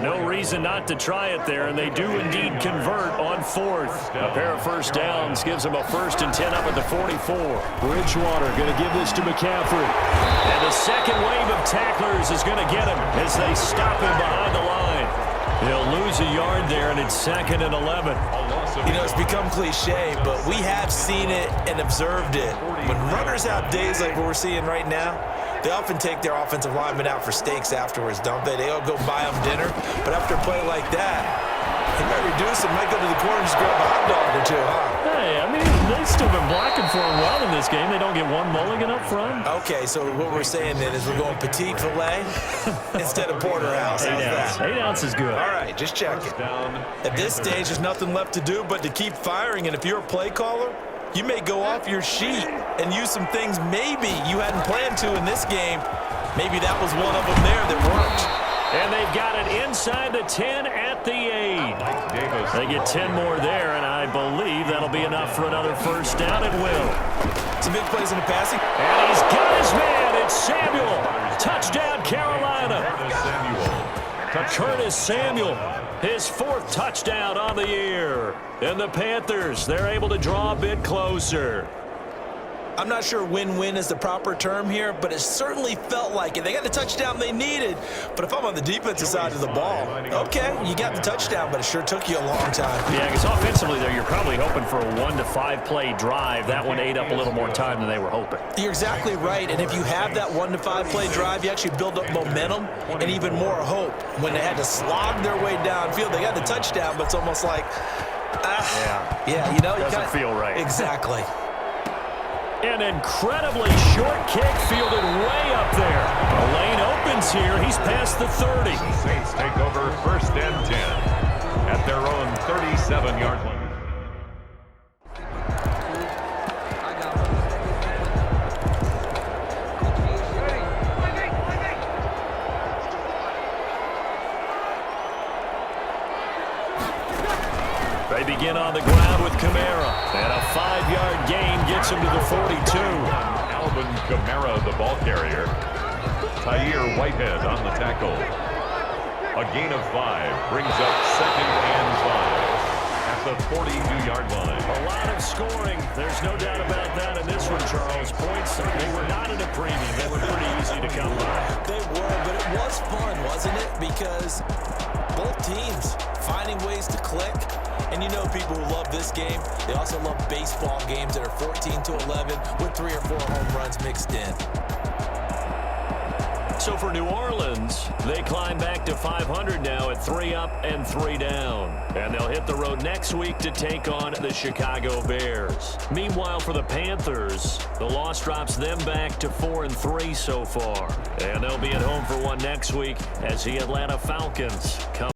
No reason not to try it there, and they do indeed convert on fourth. A pair of first downs gives them a 1st and 10 up at the 44. Bridgewater going to give this to McCaffrey. And the second wave of tacklers is going to get him as they stop him behind the line. He'll lose a yard there, and it's 2nd and 11. You know, it's become cliche, but we have seen it and observed it. When runners have days like what we're seeing right now, they often take their offensive linemen out for steaks afterwards, don't they? They all go buy them dinner. But after a play like that, he might reduce it, might go to the corner and just grab a hot dog or two, huh? Hey, I mean, they've still been blocking for him well in this game. They don't get one mulligan up front. Okay, so what we're saying then is we're going petite filet instead of porterhouse. 8 ounce. 8 ounce is good. All right, just check it. At this stage, there's nothing left to do but to keep firing, and if you're a play caller, you may go off your sheet and use some things maybe you hadn't planned to in this game. Maybe that was one of them there that worked. And they've got it inside the 10 at the 8. They get 10 more there, and I believe that'll be enough for another first down. It will. Some big plays in the passing. And he's got his man. It's Samuel. Touchdown, Carolina. Curtis Samuel, his 4th touchdown on the year. And the Panthers, they're able to draw a bit closer. I'm not sure win-win is the proper term here, but it certainly felt like it. They got the touchdown they needed, but if I'm on the defensive side of the ball, okay, you got the touchdown, but it sure took you a long time. Yeah, because offensively there, you're probably hoping for a 1 to 5 play drive. That one ate up a little more time than they were hoping. You're exactly right, and if you have that 1 to 5 play drive, you actually build up momentum and even more hope. When they had to slog their way downfield, they got the touchdown, but it's almost like, yeah, you know, doesn't feel right. Exactly. An incredibly short kick fielded way up there. A lane opens here. He's past the 30. Saints take over 1st and 10 at their own 37-yard line. They begin on the ground with Kamara. And a 5-yard gain gets him to the 42. Alvin Kamara, the ball carrier. Tahir Whitehead on the tackle. A gain of 5 brings up 2nd and 5 at the 42-yard line. A lot of scoring. There's no doubt about that in this one, Charles. Points, they were not in a premium. They were pretty easy to come by. They were, but it was fun, wasn't it? Because both teams finding ways to click. And you know people who love this game, they also love baseball games that are 14-11 with 3 or 4 home runs mixed in. So for New Orleans, they climb back to 500 now at 3 up and 3 down. And they'll hit the road next week to take on the Chicago Bears. Meanwhile, for the Panthers, the loss drops them back to 4 and 3 so far. And they'll be at home for one next week as the Atlanta Falcons come